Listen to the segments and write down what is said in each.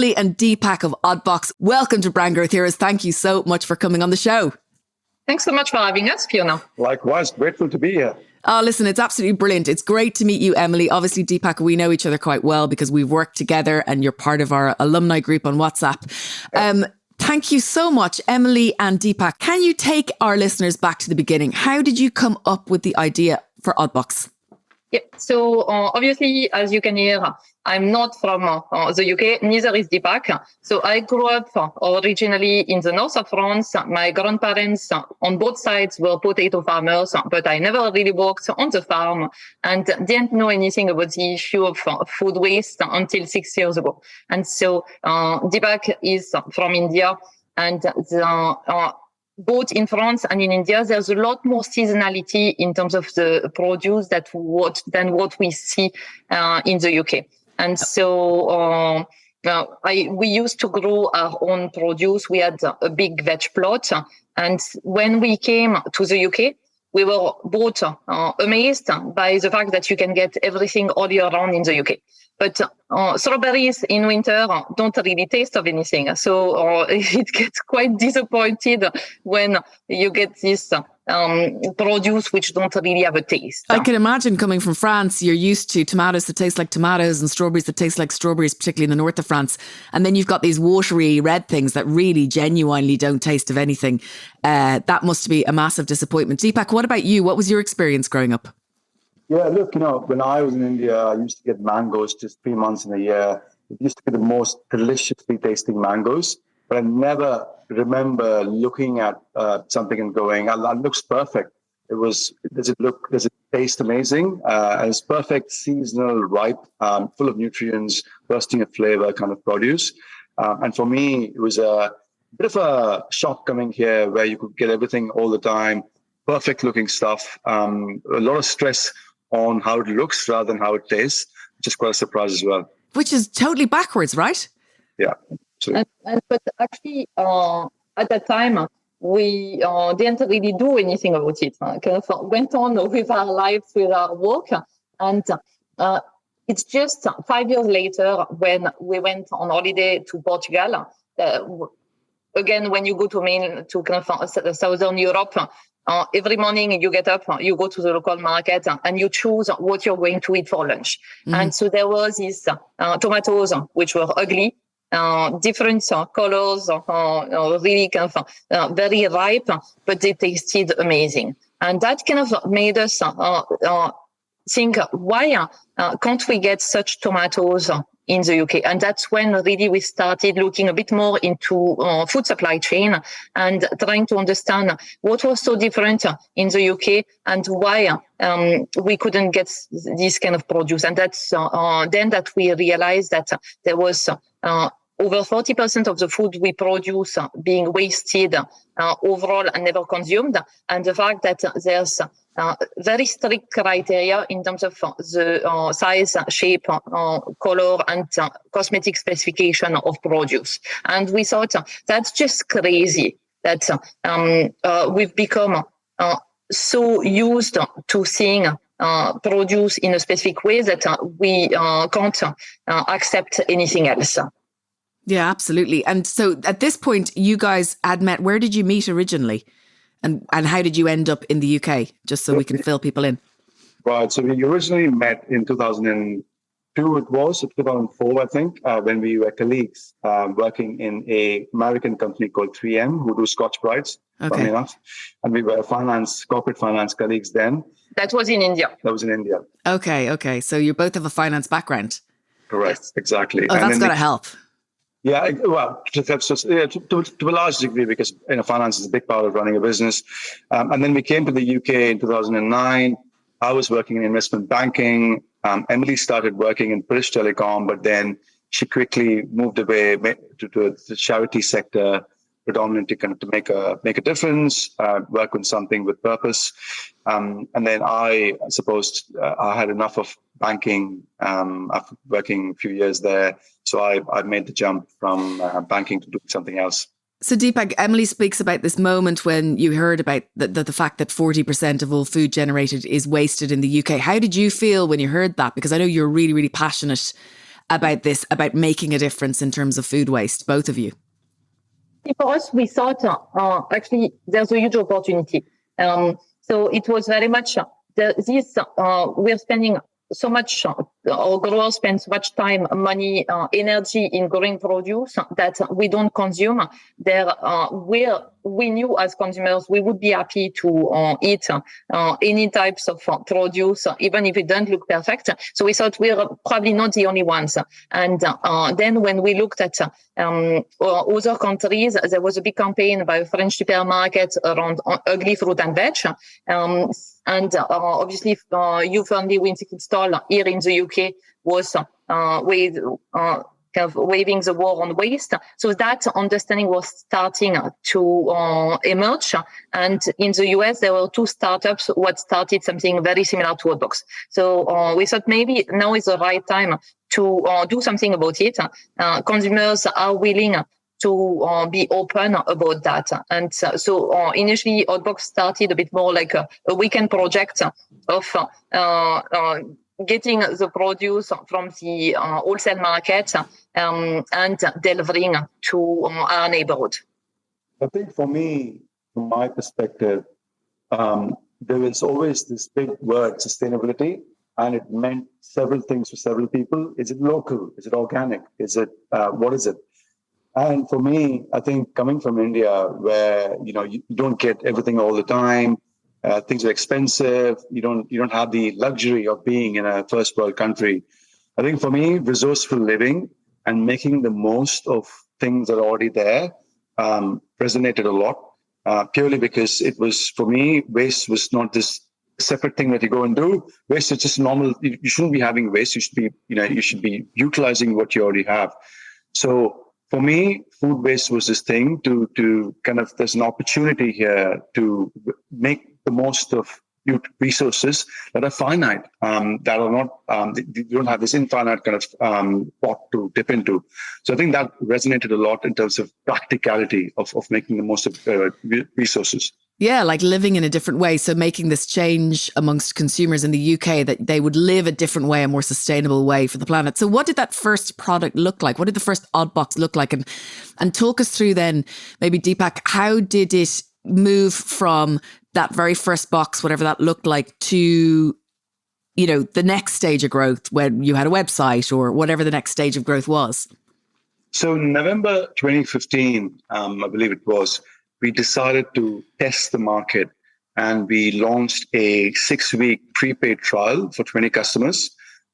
Emilie and Deepak of Oddbox. Welcome to Brand Growth Heroes. Thank you so much for coming on the show. Thanks so much for having us, Fiona. Likewise, grateful to be here. Oh, listen, it's absolutely brilliant. It's great to meet you, Emilie. Obviously, Deepak, we know each other quite well because we've worked together and you're part of our alumni group on WhatsApp. Thank you so much, Emilie and Deepak. Can you take our listeners back to the beginning? How did you come up with the idea for Oddbox? Yeah, so obviously, as you can hear, I'm not from the UK, neither is Deepak. So I grew up originally in the north of France. My grandparents on both sides were potato farmers, but I never really worked on the farm and didn't know anything about the issue of food waste until 6 years ago. And so Deepak is from India, and both in France and in India, there's a lot more seasonality in terms of the produce than what we see in the UK. And so we used to grow our own produce. We had a big veg plot. And when we came to the UK, we were both amazed by the fact that you can get everything all year round in the UK. But strawberries in winter don't really taste of anything. So it gets quite disappointed when you get this produce which don't really have a taste. I can imagine coming from France, you're used to tomatoes that taste like tomatoes and strawberries that taste like strawberries, particularly in the north of France. And then you've got these watery red things that really genuinely don't taste of anything. That must be a massive disappointment. Deepak, what about you? What was your experience growing up? Yeah, look, when I was in India, I used to get mangoes just 3 months in a year. It used to be the most deliciously tasting mangoes, but I never remember looking at something and going, that looks perfect. Does it taste amazing? And it's perfect, seasonal, ripe, full of nutrients, bursting of flavor kind of produce. And for me, it was a bit of a shock coming here where you could get everything all the time, perfect looking stuff, a lot of stress on how it looks rather than how it tastes, which is quite a surprise as well. Which is totally backwards, right? Yeah. But actually, at that time, we didn't really do anything about it. Kind of went on with our lives, with our work. And it's just 5 years later when we went on holiday to Portugal. Again, when you go to kind of Southern Europe, every morning you get up, you go to the local market and you choose what you're going to eat for lunch. Mm. And so there was these tomatoes, which were ugly, different colors, really kind of very ripe, but they tasted amazing. And that kind of made us think, why can't we get such tomatoes in the UK? And that's when really we started looking a bit more into food supply chain and trying to understand what was so different in the UK and why we couldn't get this kind of produce. And that's then that we realized that there was over 40% of the food we produce being wasted overall and never consumed. And the fact that there's very strict criteria in terms of the size, shape, color, and cosmetic specification of produce. And we thought that's just crazy that we've become so used to seeing produce in a specific way that we can't accept anything else. Yeah, absolutely. And so at this point, you guys had met. Where did you meet originally? And how did you end up in the UK? Just so we can fill people in. Right. So we originally met in 2002, it was, 2004, I think, when we were colleagues working in a American company called 3M, who do Scotch Brides, funny enough. And we were corporate finance colleagues then. That was in India. That was in India. Okay. So you both have a finance background. Correct. Yes. Exactly. Oh, that's got to help. Yeah, well, to a large degree, because finance is a big part of running a business. And then we came to the UK in 2009. I was working in investment banking. Emilie started working in British Telecom, but then she quickly moved away to the charity sector, predominantly kind of to make a difference, work on something with purpose. And then I suppose I had enough of banking after working a few years there. So I made the jump from banking to doing something else. So Deepak, Emilie speaks about this moment when you heard about the fact that 40% of all food generated is wasted in the UK. How did you feel when you heard that? Because I know you're really, really passionate about this, about making a difference in terms of food waste, both of you? For us, we thought actually there's a huge opportunity. So it was very much we're spending so much, our growers spend so much time, money, energy in growing produce that we don't consume. We knew as consumers we would be happy to eat any types of produce, even if it doesn't look perfect. So we thought we're probably not the only ones. And then when we looked at other countries, there was a big campaign by a French supermarket around ugly fruit and veg. And obviously, youth-friendly Winter stall here in the UK was kind of waving the war on waste. So that understanding was starting to emerge. And in the US, there were 2 startups who had started something very similar to Oddbox. So we thought maybe now is the right time to do something about it. Consumers are willing to be open about that. And so initially, Oddbox started a bit more like a weekend project of getting the produce from the wholesale market and delivering to our neighborhood. I think for me, from my perspective, there was always this big word, sustainability, and it meant several things for several people. Is it local? Is it organic? Is it, what is it? And for me, I think coming from India, where, you don't get everything all the time, things are expensive. You don't have the luxury of being in a first world country. I think for me, resourceful living and making the most of things that are already there resonated a lot. Purely because it was, for me, waste was not this separate thing that you go and do. Waste is just normal. You shouldn't be having waste. You should be utilizing what you already have. So for me, food waste was this thing to kind of, there's an opportunity here to make the most of resources that are finite, that are not, you don't have this infinite kind of pot to dip into. So I think that resonated a lot in terms of practicality of making the most of resources. Yeah, like living in a different way. So making this change amongst consumers in the UK that they would live a different way, a more sustainable way for the planet. So what did that first product look like? What did the first Oddbox look like? And talk us through then, maybe Deepak, how did it move from that very first box, whatever that looked like, to, the next stage of growth when you had a website or whatever the next stage of growth was? So November 2015, I believe it was, we decided to test the market and we launched a 6-week prepaid trial for 20 customers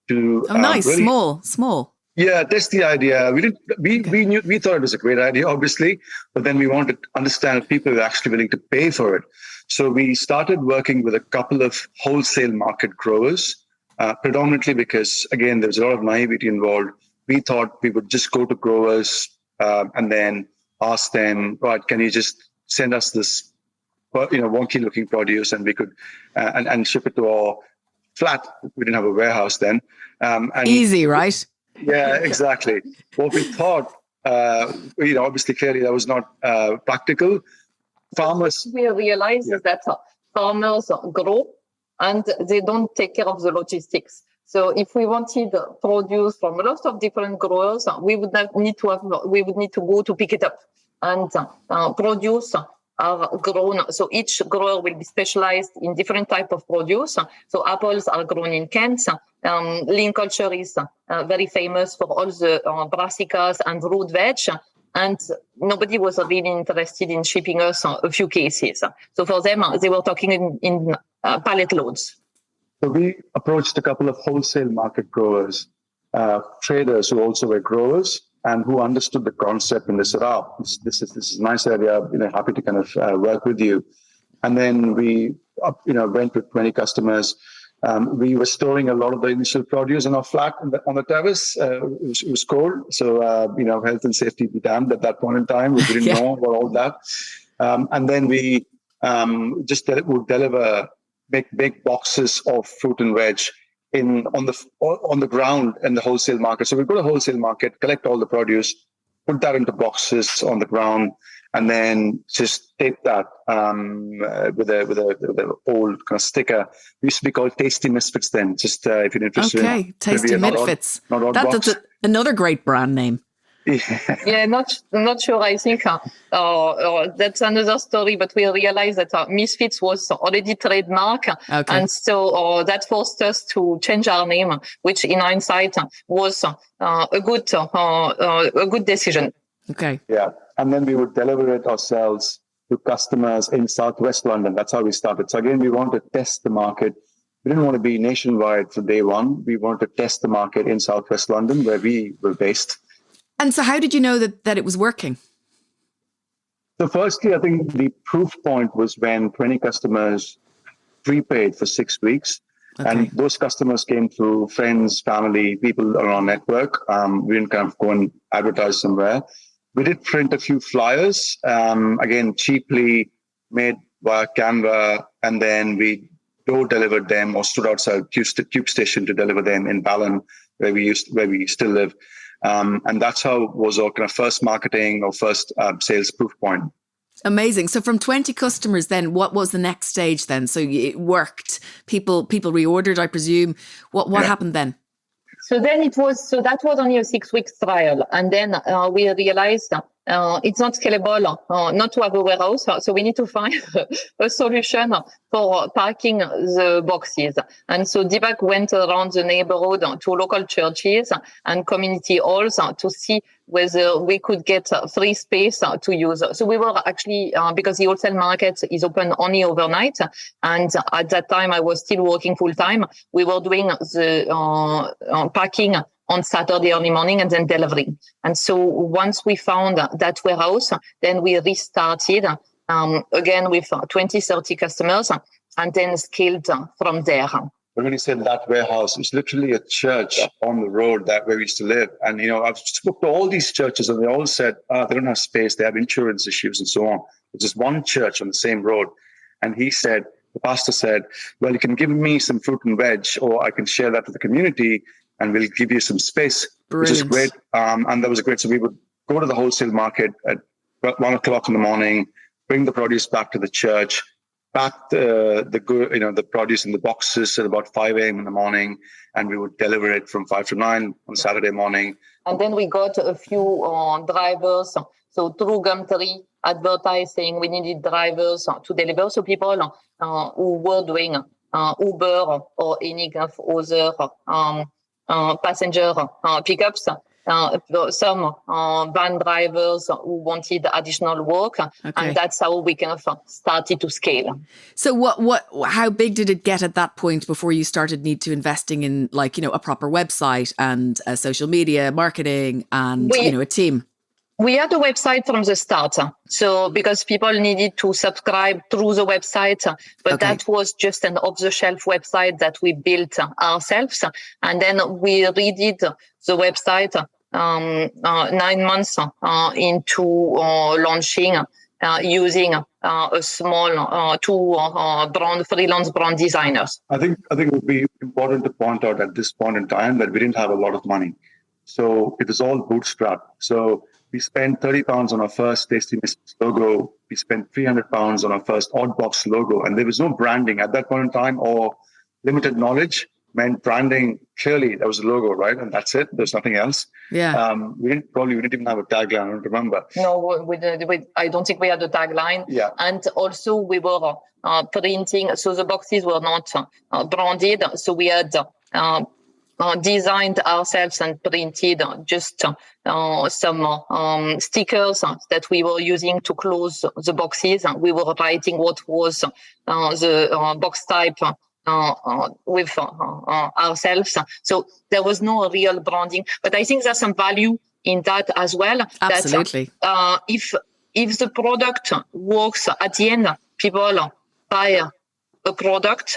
to nice, really, small. Yeah, test the idea. We thought it was a great idea, obviously, but then we wanted to understand if people were actually willing to pay for it. So we started working with a couple of wholesale market growers, predominantly because, again, there was a lot of naivety involved. We thought we would just go to growers and then ask them, right, can you just send us this, wonky looking produce, and we could and ship it to our flat. We didn't have a warehouse then. Easy, right? Yeah, exactly. What we thought, obviously, clearly that was not practical. Farmers. We realized that farmers grow and they don't take care of the logistics. So if we wanted produce from lots of different growers, we would need to go to pick it up. And produce are grown. So each grower will be specialized in different type of produce. So apples are grown in Kent. Lean culture is very famous for all the brassicas and root veg. And nobody was really interested in shipping us a few cases. So for them, they were talking in pallet loads. So we approached a couple of wholesale market growers, traders who also were growers and who understood the concept, and they said, this is a nice idea, happy to kind of work with you. And then we, went with 20 customers. We were storing a lot of the initial produce in our flat on the terrace. It was cold. So, health and safety be damned at that point in time. We didn't know about all that. And then we would deliver big boxes of fruit and veg on the ground in the wholesale market. So we go to wholesale market, collect all the produce, put that into boxes on the ground, and then just tape that with a old kind of sticker. It used to be called Tasty Misfits then. Just if you're interested. Okay, Tasty Misfits. Not Oddbox. Another great brand name. Yeah, not sure. I think that's another story, but we realized that Misfits was already trademark. Okay. And so that forced us to change our name, which in hindsight was a good decision. Okay. Yeah. And then we would deliver it ourselves to customers in Southwest London. That's how we started. So again, we wanted to test the market. We didn't want to be nationwide from day one. We wanted to test the market in Southwest London, where we were based. And so how did you know that it was working? So firstly, I think the proof point was when 20 customers prepaid for 6 weeks. Okay. And those customers came through friends, family, people on our network. We didn't kind of go and advertise somewhere. We did print a few flyers, again, cheaply made via Canva. And then we door delivered them or stood outside Tube Station to deliver them in Ballon, where we still live. And that's how was our kind of first marketing or first sales proof point. Amazing. So from 20 customers then, what was the next stage then? So it worked. People reordered, I presume. What happened then? So then that was only a 6 weeks trial. And then we realized it's not scalable, not to have a warehouse. So we need to find a solution for parking the boxes. And so Deepak went around the neighborhood to local churches and community halls to see whether we could get free space to use. So we were actually, because the wholesale market is open only overnight. And at that time, I was still working full time. We were doing the packing on Saturday early morning and then delivering. And so once we found that warehouse, then we restarted again with 20, 30 customers and then scaled from there. But when you said that warehouse, it's literally a church on the road where we used to live. And, I've spoken to all these churches and they all said they don't have space, they have insurance issues and so on. There's just one church on the same road. And the pastor said, well, you can give me some fruit and veg, or I can share that with the community and we'll give you some space, Brilliant. Which is great. And that was great. So we would go to the wholesale market at 1 o'clock in the morning, bring the produce back to the church, pack the produce in the boxes at about 5 a.m. in the morning, and we would deliver it from 5 to 9 on Saturday morning. And then we got a few drivers. So through Gumtree, advertising, we needed drivers to deliver. So people who were doing Uber or any kind of other passenger pickups. Some van drivers who wanted additional work, and that's how we kind of started to scale. So how big did it get at that point before you started to investing in a proper website and social media marketing and a team? We had a website from the start. So because people needed to subscribe through the website, but that was just an off-the-shelf website that we built ourselves. And then we redid the website 9 months into launching using a small two freelance brand designers. I think it would be important to point out at this point in time that we didn't have a lot of money. So it was all bootstrapped. So we spent £30 on our first Tasty Misfits logo. We spent £300 on our first Oddbox logo. And there was no branding at that point in time, or limited knowledge meant branding. Clearly, there was a logo, right? And that's it. There's nothing else. Yeah. We didn't even have a tagline. I don't remember. No, I don't think we had a tagline. Yeah. And also we were printing. So the boxes were not branded. So we had designed ourselves and printed just some stickers that we were using to close the boxes. We were writing what was the box type with ourselves. So there was no real branding. But I think there's some value in that as well. Absolutely. That, if the product works at the end, people buy a product,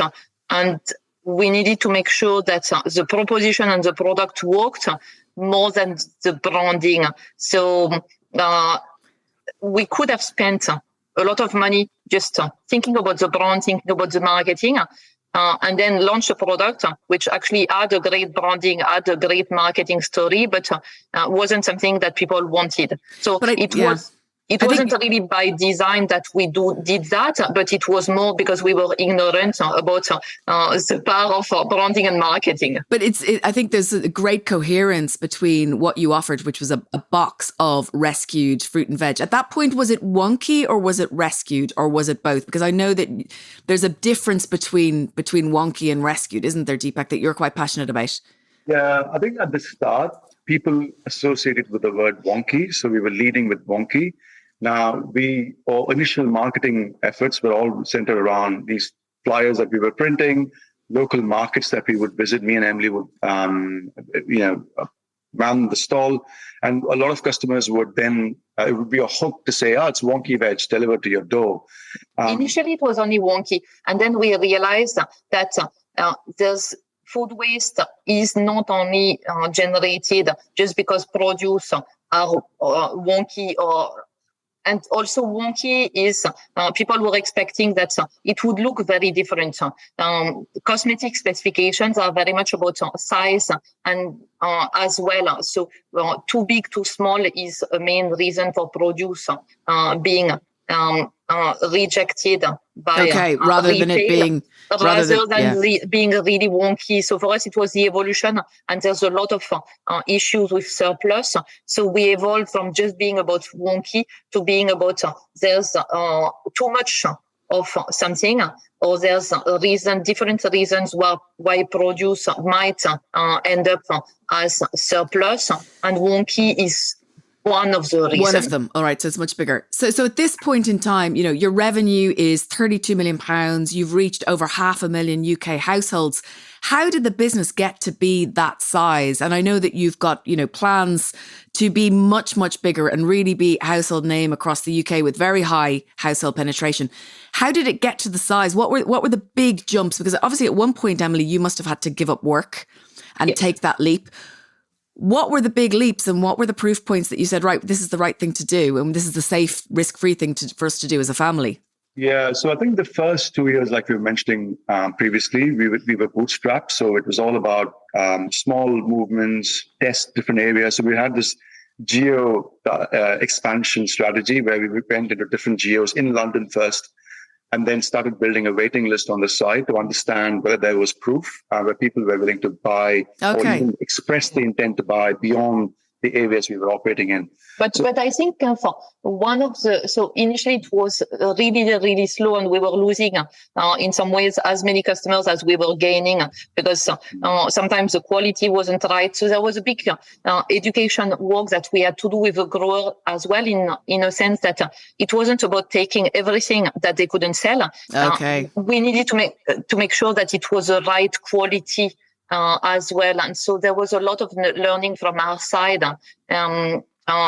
and we needed to make sure that the proposition and the product worked more than the branding. So we could have spent a lot of money just thinking about the brand, thinking about the marketing, and then launch a product which actually had a great branding, had a great marketing story, but wasn't something that people wanted. So It wasn't really by design that we did that, but it was more because we were ignorant about the power of branding and marketing. But I think there's a great coherence between what you offered, which was a box of rescued fruit and veg. At that point, was it Wonky or was it rescued or was it both? Because I know that there's a difference between Wonky and rescued, isn't there, Deepak, that you're quite passionate about? Yeah, I think at the start, people associated with the word Wonky. So we were leading with Wonky. Now, our initial marketing efforts were all centered around these flyers that we were printing, local markets that we would visit. Me and Emilie would, man the stall. And a lot of customers would then, it would be a hook to say, it's Wonky veg delivered to your door. Initially, it was only Wonky. And then we realized that there's food waste is not only generated just because produce are wonky and also Wonky is people were expecting that it would look very different. Cosmetic specifications are very much about size and as well. So too big, too small is a main reason for produce being rejected by rather retail, than it being being really wonky. So for us, it was the evolution, and there's a lot of issues with surplus. So we evolved from just being about wonky to being about there's too much of something, or there's different reasons why produce might end up as surplus, and wonky is one of the reasons. One of them. All right. So it's much bigger. So at this point in time, your revenue is £32 million. You've reached over 500,000 UK households. How did the business get to be that size? And I know that you've got, plans to be much, much bigger and really be a household name across the UK with very high household penetration. How did it get to the size? What were the big jumps? Because obviously at one point, Emilie, you must have had to give up work and take that leap. What were the big leaps and what were the proof points that you said, right, this is the right thing to do and this is the safe, risk-free thing for us to do as a family? Yeah, so I think the first 2 years, like we were mentioning previously, we were bootstrapped. So it was all about small movements, test different areas. So we had this geo expansion strategy where we went into different geos in London first, and then started building a waiting list on the site to understand whether there was proof, where people were willing to buy or even express the intent to buy beyond the areas we were operating in. But I think so initially it was really, really slow, and we were losing in some ways as many customers as we were gaining, because sometimes the quality wasn't right. So there was a big education work that we had to do with the grower as well, in a sense that it wasn't about taking everything that they couldn't sell. We needed to make sure that it was the right quality as well. And so there was a lot of learning from our side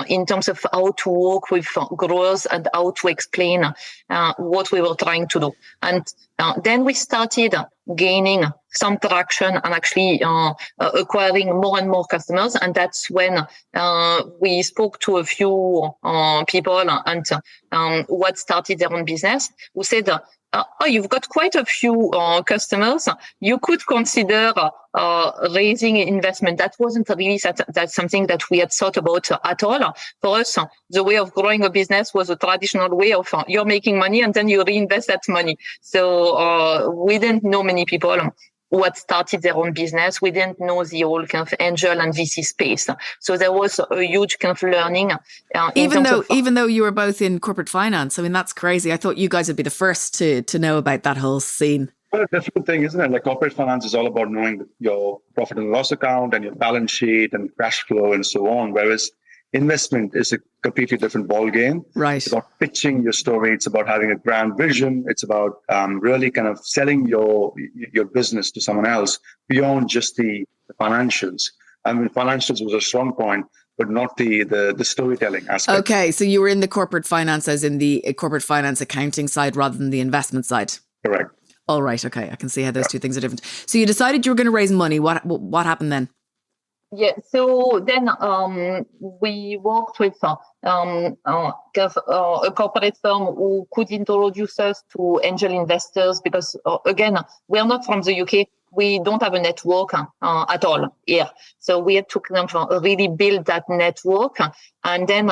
in terms of how to work with growers and how to explain what we were trying to do. And then we started gaining some traction and actually acquiring more and more customers. And that's when we spoke to a few people and what started their own business, who said, you've got quite a few customers. You could consider raising investment. That wasn't really that's something that we had thought about at all. For us, the way of growing a business was a traditional way of you're making money and then you reinvest that money. So we didn't know many people who had started their own business. We didn't know the whole kind of angel and VC space. So there was a huge kind of learning. Even though you were both in corporate finance, I mean, that's crazy. I thought you guys would be the first to know about that whole scene. Well, a different thing, isn't it? Like corporate finance is all about knowing your profit and loss account and your balance sheet and cash flow and so on. Whereas investment is a completely different ball game. Right. It's about pitching your story. It's about having a grand vision. It's about really kind of selling your business to someone else beyond just the financials. I mean, financials was a strong point, but not the storytelling aspect. Okay, so you were in the corporate finance, as in the corporate finance accounting side rather than the investment side. Correct. All right. Okay, I can see how those two things are different. So you decided you were going to raise money. What happened then? Yeah, so then we worked with a corporate firm who could introduce us to angel investors because, again, we are not from the UK. we don't have a network at all here. So we had to kind of really build that network. And then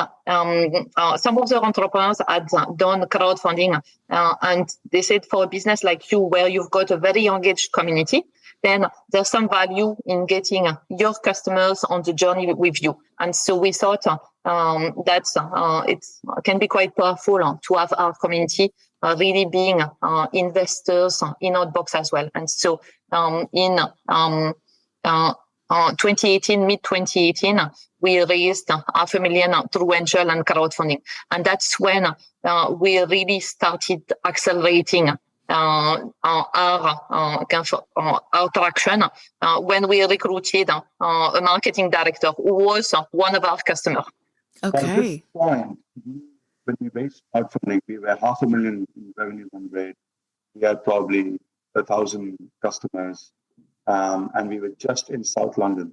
some of the entrepreneurs had done crowdfunding, and they said, for a business like you, where you've got a very engaged community, then there's some value in getting your customers on the journey with you. And so we thought that it can be quite powerful to have our community really being investors in Oddbox as well. And so in 2018, mid-2018, we raised $500,000 through angel and crowdfunding. And that's when we really started accelerating our traction when we recruited a marketing director who was one of our customers. Okay. At this point, when we raised crowdfunding, we were $500,000 in revenue run rate. We had probably 1,000 customers, and we were just in South London.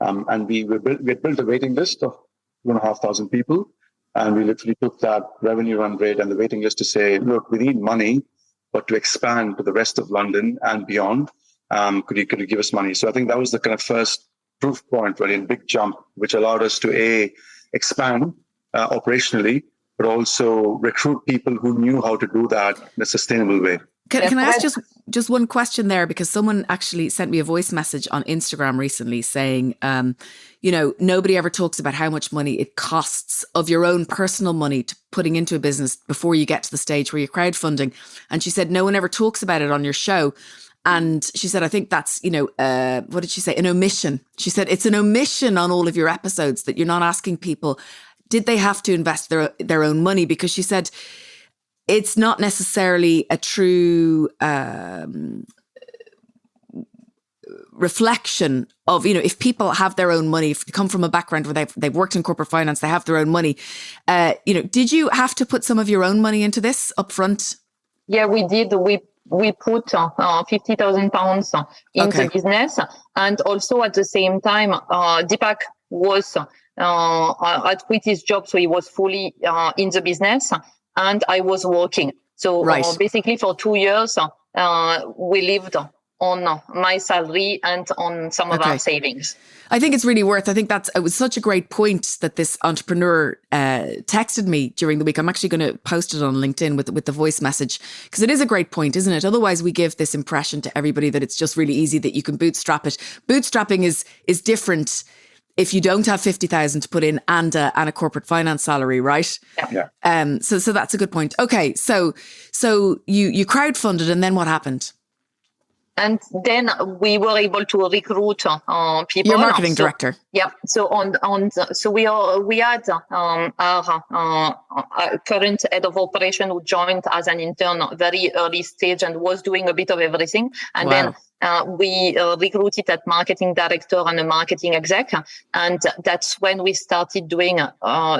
And we had built a waiting list of 2,500 people, and we literally took that revenue run rate and the waiting list to say, look, we need money, but to expand to the rest of London and beyond, could you give us money? So I think that was the kind of first proof point, really, a big jump, which allowed us to expand operationally, but also recruit people who knew how to do that in a sustainable way. Can I ask just one question there? Because someone actually sent me a voice message on Instagram recently saying, nobody ever talks about how much money it costs of your own personal money to putting into a business before you get to the stage where you're crowdfunding. And she said, no one ever talks about it on your show. And she said, I think that's, what did she say? An omission. She said, it's an omission on all of your episodes that you're not asking people, did they have to invest their own money? Because she said, it's not necessarily a true reflection of, if people have their own money, if they come from a background where they've worked in corporate finance, they have their own money. Did you have to put some of your own money into this up front? Yeah, we did. We put £50,000 into the business. And also at the same time, Deepak was had quit his job. So he was fully in the business. And I was working. So basically for 2 years, we lived on my salary and on some of our savings. I think it's really it was such a great point that this entrepreneur texted me during the week. I'm actually going to post it on LinkedIn with the voice message, because it is a great point, isn't it? Otherwise we give this impression to everybody that it's just really easy, that you can bootstrap it. Bootstrapping is different if you don't have 50,000 to put in and a corporate finance salary, right? Yeah. So that's a good point. Okay, so you crowdfunded, and then what happened? And then we were able to recruit people. Your marketing director. Yeah. So we had our current head of operation who joined as an intern very early stage and was doing a bit of everything. And then we recruited that marketing director and a marketing exec. And that's when we started doing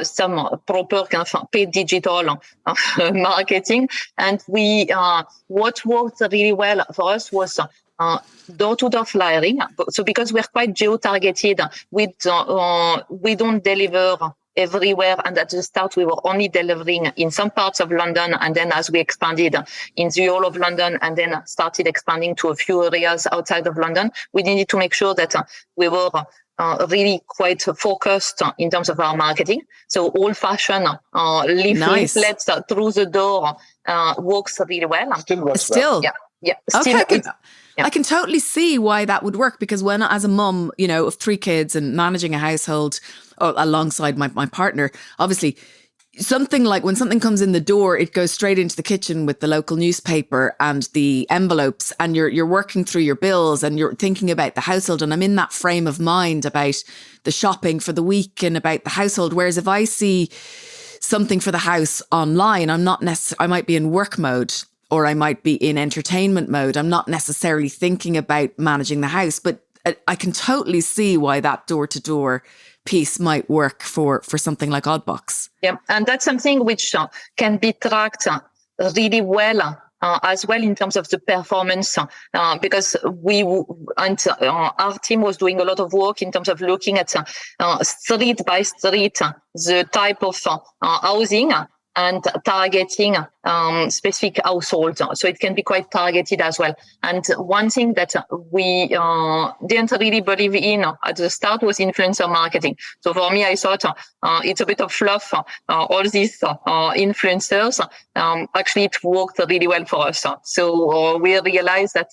some proper kind of paid digital marketing. And what worked really well for us was door-to-door flyering. So because we're quite geo-targeted, we don't deliver everywhere. And at the start, we were only delivering in some parts of London. And then as we expanded in the whole of London and then started expanding to a few areas outside of London, we needed to make sure that we were really quite focused in terms of our marketing. So old-fashioned leaflets through the door works really well. Still works Still? well. Yeah. Okay. I can totally see why that would work, because when, as a mum, of 3 kids and managing a household alongside my partner, obviously something like when something comes in the door, it goes straight into the kitchen with the local newspaper and the envelopes, and you're working through your bills and you're thinking about the household. And I'm in that frame of mind about the shopping for the week and about the household. Whereas if I see something for the house online, I might be in work mode, or I might be in entertainment mode. I'm not necessarily thinking about managing the house, but I can totally see why that door-to-door piece might work for something like Oddbox. Yeah, and that's something which can be tracked really well as well in terms of the performance, because our team was doing a lot of work in terms of looking at street by street the type of housing and targeting specific households. So it can be quite targeted as well. And one thing that we didn't really believe in at the start was influencer marketing. So for me, I thought it's a bit of fluff, all these influencers. Actually, it worked really well for us. So we realized that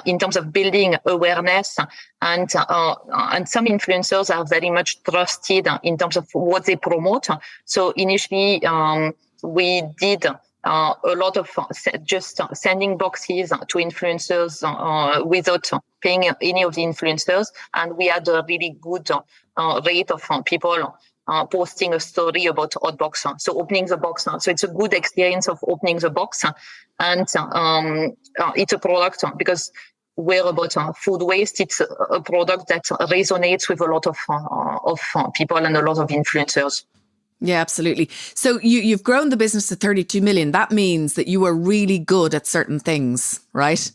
in terms of building awareness, and some influencers are very much trusted in terms of what they promote. So initially, we did a lot of just sending boxes to influencers without paying any of the influencers, and we had a really good rate of people posting a story about Oddbox. So opening the box. So it's a good experience of opening the box, and it's a product because we're about food waste. It's a product that resonates with a lot of people and a lot of influencers. Yeah, absolutely. So you've grown the business to 32 million. That means that you are really good at certain things, right?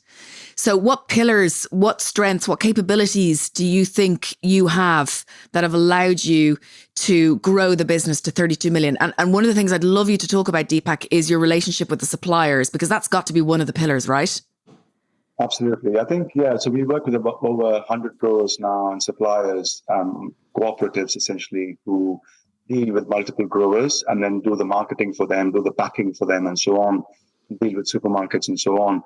So what pillars, what strengths, what capabilities do you think you have that have allowed you to grow the business to 32 million? And one of the things I'd love you to talk about, Deepak, is your relationship with the suppliers, because that's got to be one of the pillars, right? Absolutely. I think, so we work with about over 100 growers now and suppliers, cooperatives essentially, who deal with multiple growers and then do the marketing for them, do the packing for them and so on, deal with supermarkets and so on.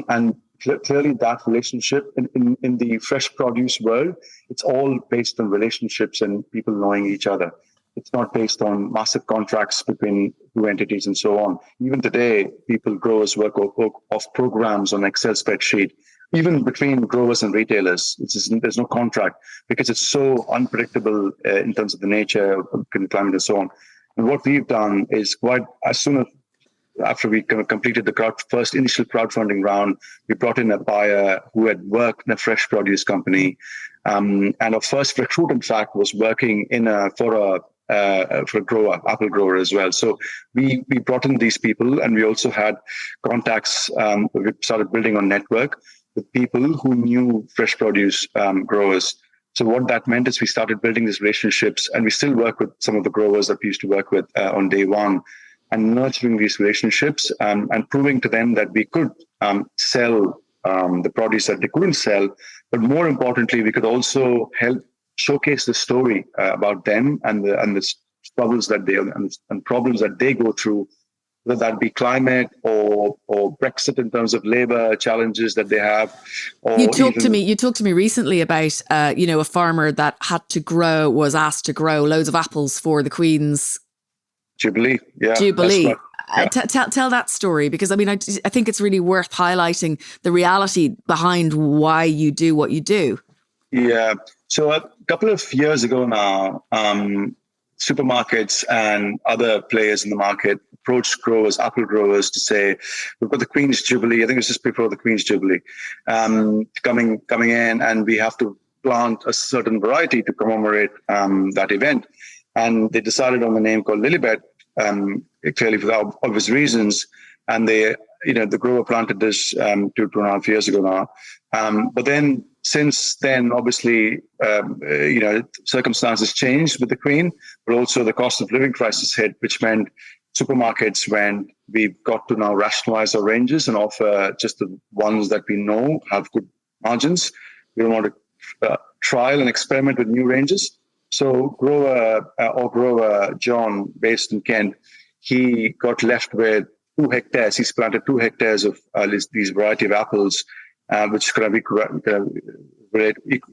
And clearly that relationship in the fresh produce world, it's all based on relationships and people knowing each other. It's not based on massive contracts between two entities and so on. Even today, growers work off programs on Excel spreadsheet, even between growers and retailers. There's no contract because it's so unpredictable in terms of the nature of climate and so on. And what we've done is as soon as after we completed the first initial crowdfunding round, we brought in a buyer who had worked in a fresh produce company. And our first recruit, in fact, was working for a grower, apple grower as well. So we brought in these people, and we also had contacts. We started building a network with people who knew fresh produce growers. So what that meant is we started building these relationships, and we still work with some of the growers that we used to work with on day one, and nurturing these relationships and proving to them that we could sell the produce that they couldn't sell. But more importantly, we could also help showcase the story about them and the struggles that and problems that they go through, whether that be climate or Brexit in terms of labor challenges that they have. Or you talked to me recently about a farmer that was asked to grow loads of apples for the Queen's Jubilee. Yeah, Jubilee. Right. Yeah. Tell that story, because I mean, I think it's really worth highlighting the reality behind why you do what you do. Yeah. So a couple of years ago now, supermarkets and other players in the market approached apple growers, to say, we've got the Queen's Jubilee. I think it was just before the Queen's Jubilee coming in, and we have to plant a certain variety to commemorate that event. And they decided on the name called Lilibet, clearly for obvious reasons. And the grower planted this 2.5 years ago now. But then since then, obviously, circumstances changed with the Queen, but also the cost of living crisis hit, which meant supermarkets we've got to now rationalize our ranges and offer just the ones that we know have good margins. We don't want to trial and experiment with new ranges. So grower John, based in Kent, he got left with 2 hectares. He's planted 2 hectares of these variety of apples, which could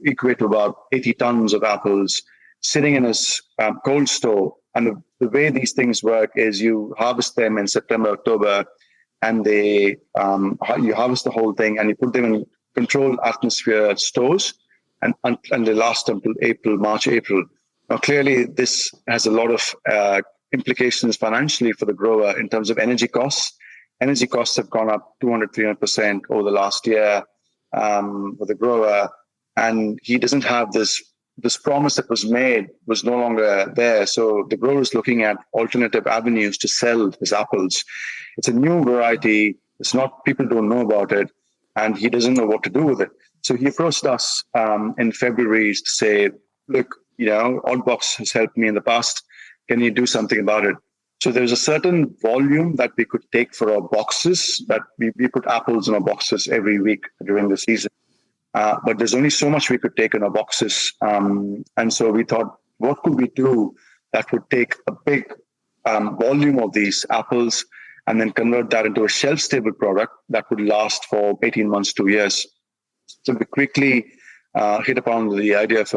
equate to about 80 tons of apples sitting in his cold store. And the way these things work is you harvest them in September, October, and you harvest the whole thing and you put them in controlled atmosphere stores, and they last until March, April. Now, clearly, this has a lot of implications financially for the grower in terms of energy costs. Energy costs have gone up 200-300% over the last year for the grower, and he doesn't have this promise that was made was no longer there. So the grower is looking at alternative avenues to sell his apples. It's a new variety. People don't know about it, and he doesn't know what to do with it. So he approached us in February to say, look, Oddbox has helped me in the past. Can you do something about it? So there's a certain volume that we could take for our boxes, that we put apples in our boxes every week during the season. But there's only so much we could take in our boxes. And so we thought, what could we do that would take a big volume of these apples and then convert that into a shelf-stable product that would last for 18 months, 2 years. So we quickly hit upon the idea of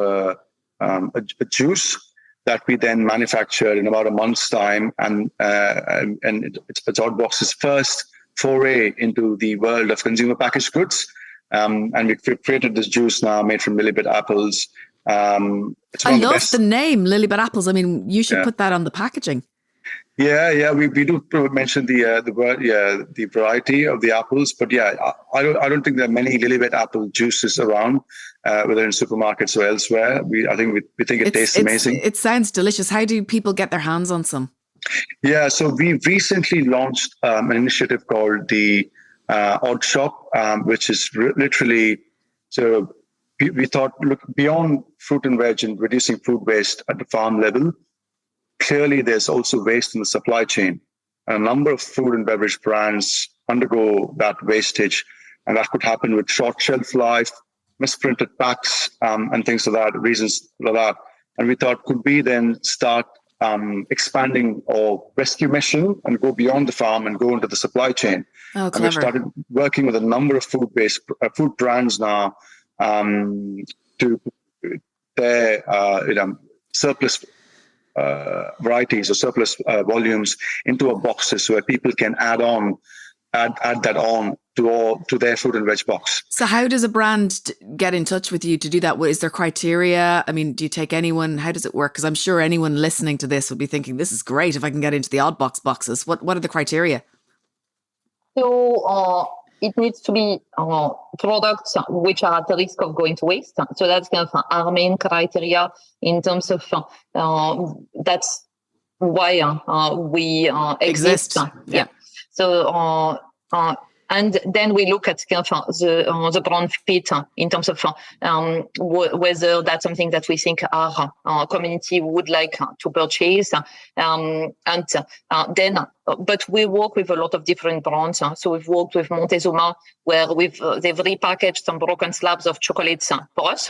a juice that we then manufactured in about a month's time, and it's Oddbox's first foray into the world of consumer packaged goods. And we've created this juice now made from Lilibet apples. I love the name Lilibet apples. I mean, you should put that on the packaging. Yeah, we do mention the word, the variety of the apples, but I don't think there are many Lilibet apple juices around, whether in supermarkets or elsewhere. I think we think it tastes amazing. It sounds delicious. How do people get their hands on some? Yeah, so we recently launched an initiative called the Odd Shop, which is literally, so we thought, look, beyond fruit and veg and reducing food waste at the farm level, clearly there's also waste in the supply chain. A number of food and beverage brands undergo that wastage, and that could happen with short shelf life, misprinted packs, and things like that, reasons for that. And we thought, could we then start expanding our rescue mission and go beyond the farm and go into the supply chain? Oh, clever. And we've started working with a number of food brands now to their surplus varieties or surplus volumes into our boxes, so that people can add that on to their food and veg box. So how does a brand get in touch with you to do that? Is there criteria? I mean, do you take anyone? How does it work? Because I'm sure anyone listening to this would be thinking, this is great if I can get into the Oddbox boxes. What are the criteria? So it needs to be products which are at the risk of going to waste. So that's kind of our main criteria in terms of that's why we exist. Yeah. So and then we look at kind of the brand fit in terms of whether that's something that we think our community would like to purchase. And then, but we work with a lot of different brands. So we've worked with Montezuma, where they've repackaged some broken slabs of chocolates for us.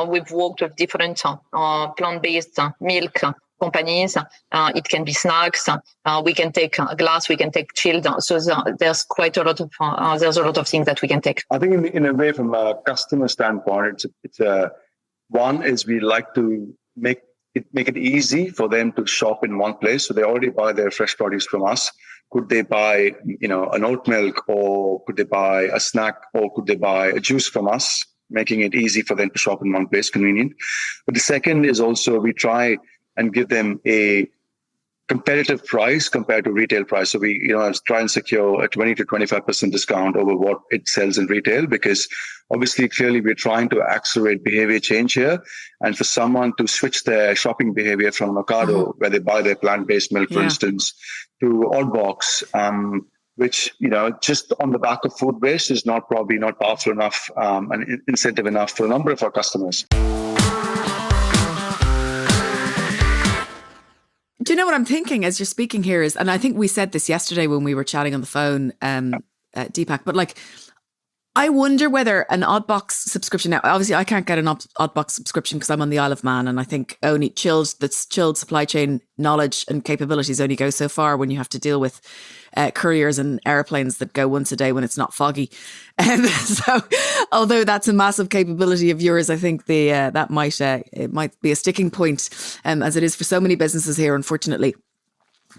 We've worked with different plant-based milk companies. It can be snacks. We can take glass. We can take chilled. So there's quite a lot of things that we can take. I think in a way, from a customer standpoint, it's one is we like to make it easy for them to shop in one place. So they already buy their fresh produce from us. Could they buy, an oat milk, or could they buy a snack, or could they buy a juice from us, making it easy for them to shop in one place, convenient. But the second is also we try and give them a competitive price compared to retail price. So we, try and secure a 20 to 25% discount over what it sells in retail, because obviously, clearly, we're trying to accelerate behavior change here. And for someone to switch their shopping behavior from Ocado, where they buy their plant-based milk, for instance, to Oddbox, which, just on the back of food waste is probably not powerful enough and incentive enough for a number of our customers. Do you know what I'm thinking as you're speaking here is, and I think we said this yesterday when we were chatting on the phone, Deepak, but I wonder whether an Oddbox subscription, now obviously I can't get an Oddbox subscription because I'm on the Isle of Man, and I think only chilled supply chain knowledge and capabilities only go so far when you have to deal with couriers and airplanes that go once a day when it's not foggy. So although that's a massive capability of yours, I think that it might be a sticking point, as it is for so many businesses here, unfortunately.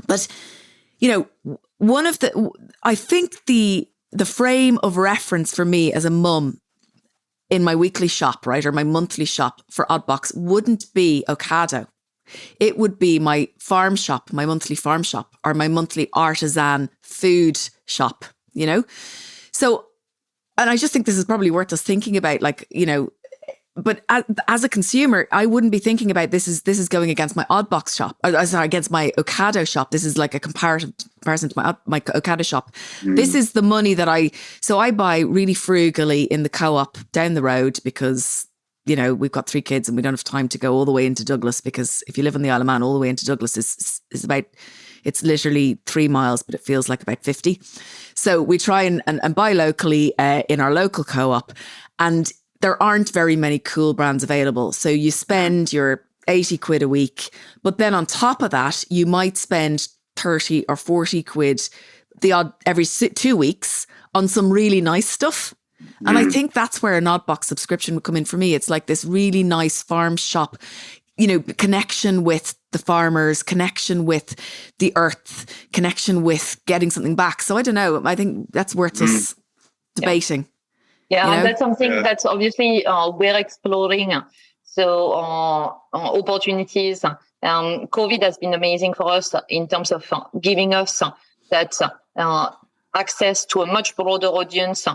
But I think the frame of reference for me as a mum in my weekly shop, right, or my monthly shop for Oddbox wouldn't be Ocado. It would be my farm shop, my monthly farm shop, or my monthly artisan food shop, So, and I just think this is probably worth us thinking about, but as a consumer, I wouldn't be thinking about this is going against my Oddbox shop, against my Ocado shop. This is like a comparison to my Ocado shop. This is the money that I buy really frugally in the co-op down the road, because we've got 3 kids and we don't have time to go all the way into Douglas, because if you live on the Isle of Man, all the way into Douglas is about, it's literally 3 miles, but it feels like about 50. So we try and buy locally in our local co-op, and there aren't very many cool brands available. So you spend your 80 quid a week, but then on top of that, you might spend 30 or 40 quid every 2 weeks on some really nice stuff. And I think that's where an Oddbox subscription would come in for me. It's like this really nice farm shop, connection with the farmers, connection with the earth, connection with getting something back. So I don't know. I think that's worth us debating. Yeah, and that's something that's obviously we're exploring. So opportunities. COVID has been amazing for us in terms of giving us that access to a much broader audience,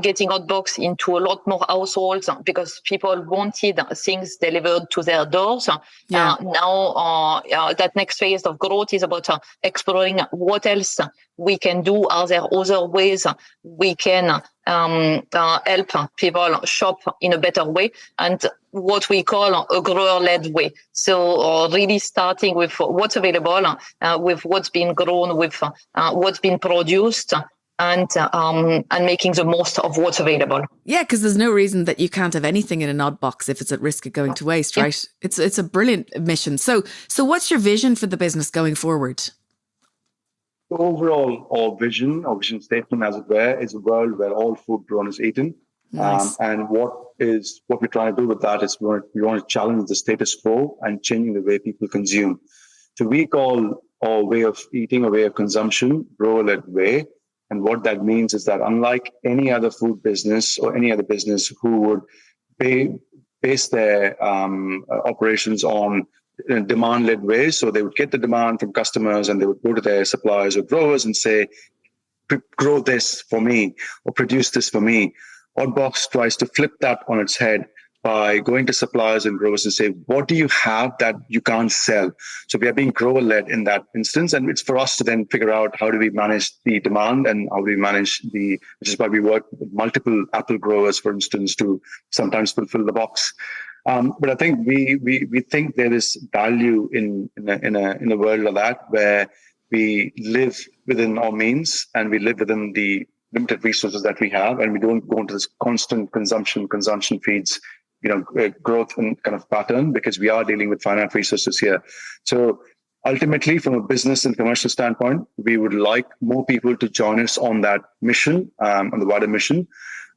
getting Oddbox into a lot more households because people wanted things delivered to their doors. Now that next phase of growth is about exploring what else we can do. Are there other ways we can help people shop in a better way, and what we call a grower-led way. So really starting with what's available, with what's been grown, with what's been produced, and making the most of what's available. Yeah, because there's no reason that you can't have anything in an Oddbox if it's at risk of going to waste, right? It's a brilliant mission. So what's your vision for the business going forward? Overall, our vision statement, as it were, is a world where all food grown is eaten. Nice. And what we're trying to do with that is we want to challenge the status quo and changing the way people consume. So we call our way of eating, a way of consumption, grower-led way. And what that means is that unlike any other food business or any other business who would base their operations on demand-led ways, so they would get the demand from customers and they would go to their suppliers or growers and say, grow this for me or produce this for me. Oddbox tries to flip that on its head by going to suppliers and growers and say, what do you have that you can't sell? So we are being grower-led in that instance. And it's for us to then figure out how do we manage the demand and how do we manage which is why we work with multiple apple growers, for instance, to sometimes fulfill the box. But I think we think there is value in a world like that, where we live within our means and we live within the limited resources that we have, and we don't go into this constant consumption feeds, growth and kind of pattern, because we are dealing with finite resources here. So ultimately, from a business and commercial standpoint, we would like more people to join us on that mission, on the wider mission.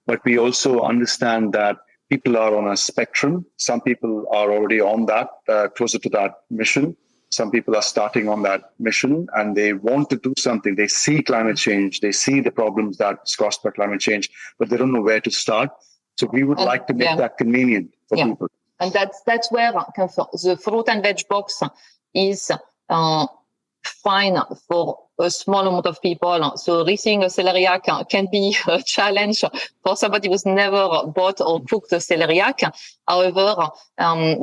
But we also understand that people are on a spectrum. Some people are already on that, closer to that mission. Some people are starting on that mission and they want to do something. They see climate change. They see the problems that's caused by climate change, but they don't know where to start. So we would like to make that convenient for people. And that's where the fruit and veg box is fine for a small amount of people. So receiving a celeriac can be a challenge for somebody who's never bought or cooked a celeriac. However,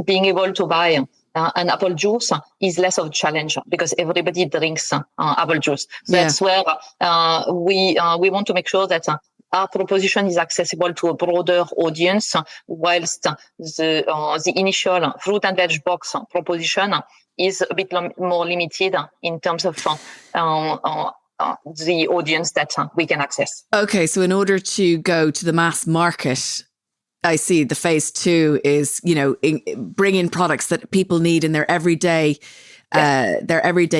being able to buy an apple juice is less of a challenge because everybody drinks apple juice. So that's where we want to make sure that our proposition is accessible to a broader audience, whilst the initial fruit and veg box proposition is a bit more limited in terms of the audience that we can access. Okay, so in order to go to the mass market, I see the phase 2 is, bring in products that people need in their everyday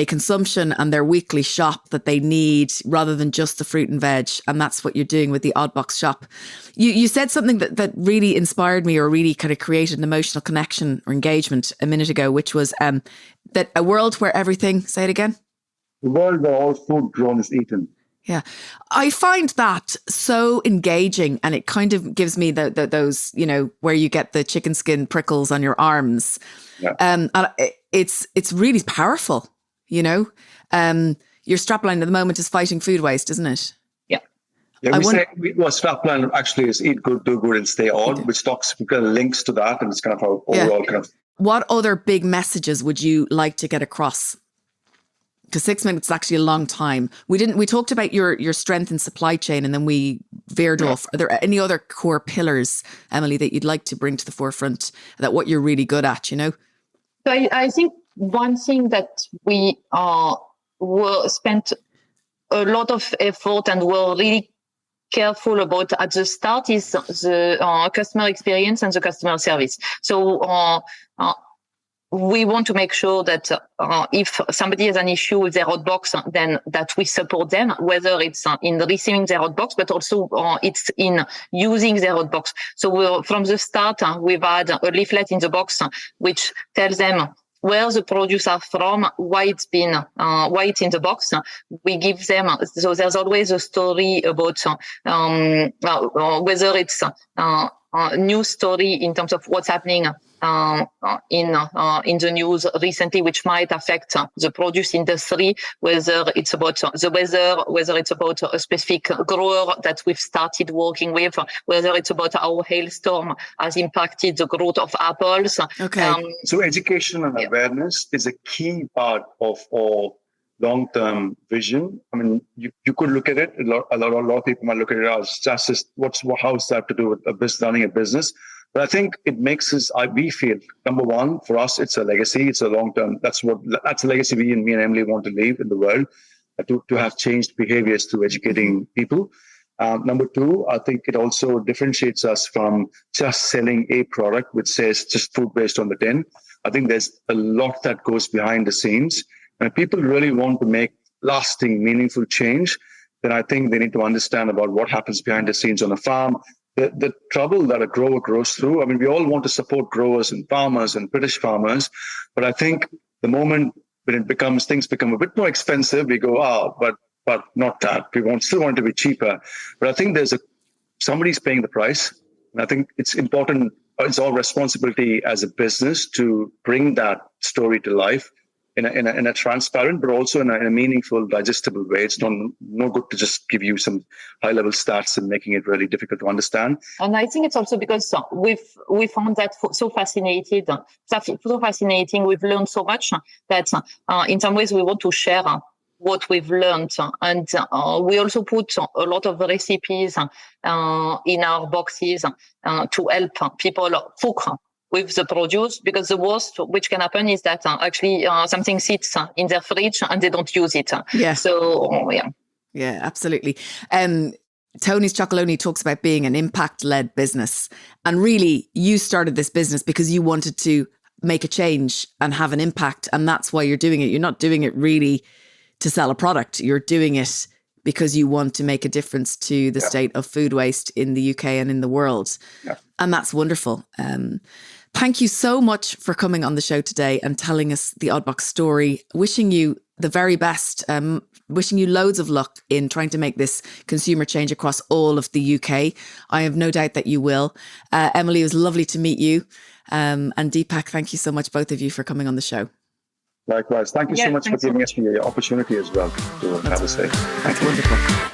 consumption and their weekly shop that they need, rather than just the fruit and veg. And that's what you're doing with the Oddbox shop. You said something that really inspired me, or really kind of created an emotional connection or engagement a minute ago, which was that a world where everything, say it again. The world where all food grown is eaten. Yeah, I find that so engaging, and it kind of gives me those, where you get the chicken skin prickles on your arms. Yeah. And it's really powerful, Your strapline at the moment is fighting food waste, isn't it? Yeah. Yeah, strapline actually is eat good, do good, and stay on, which talks kind of links to that, and it's kind of how overall kind of. What other big messages would you like to get across? Because 6 minutes is actually a long time. We talked about your strength in supply chain, and then we veered off. Are there any other core pillars, Emilie, that you'd like to bring to the forefront, that what you're really good at, you know? So I think one thing that we spent a lot of effort and were really careful about at the start is the customer experience and the customer service. So we want to make sure that if somebody has an issue with their Oddbox, then that we support them, whether it's in receiving their Oddbox, but also it's in using their Oddbox. So from the start, we've had a leaflet in the box which tells them where the produce are from, why it's in the box. We give them, so there's always a story about whether it's a new story in terms of what's happening in the news recently, which might affect the produce industry, whether it's about the weather, whether it's about a specific grower that we've started working with, whether it's about how hailstorm has impacted the growth of apples. Okay. So education and awareness is a key part of our long-term vision. I mean, you could look at it. A lot of people might look at it as just how's that to do with running a business? But I think it makes us, we feel, number one, for us, it's a legacy. It's a long-term, that's a legacy me and Emilie want to leave in the world, to have changed behaviors through educating people. Number two, I think it also differentiates us from just selling a product which says just food based on the tin. I think there's a lot that goes behind the scenes. And if people really want to make lasting, meaningful change, then I think they need to understand about what happens behind the scenes on a farm. The trouble that a grower goes through. I mean, we all want to support growers and farmers and British farmers, but I think the moment when things become a bit more expensive, we go, but not that. We still want it to be cheaper. But I think somebody's paying the price. And I think it's important. It's our responsibility as a business to bring that story to life in a transparent, but also in a meaningful, digestible way. It's no good to just give you some high-level stats and making it really difficult to understand. And I think it's also because we found that so fascinating. We've learned so much that in some ways we want to share what we've learned. And we also put a lot of recipes in our boxes to help people cook with the produce, because the worst which can happen is that actually something sits in their fridge and they don't use it. Yeah. So, yeah. Yeah, absolutely. Tony's Chocolonely talks about being an impact-led business. And really, you started this business because you wanted to make a change and have an impact. And that's why you're doing it. You're not doing it really to sell a product. You're doing it because you want to make a difference to the state of food waste in the UK and in the world. Yeah. And that's wonderful. Thank you so much for coming on the show today and telling us the Oddbox story. Wishing you the very best. Wishing you loads of luck in trying to make this consumer change across all of the UK. I have no doubt that you will. Emilie, it was lovely to meet you. And Deepak, thank you so much, both of you, for coming on the show. Likewise. Thank you so much for giving us the opportunity as well to have a say. That's wonderful.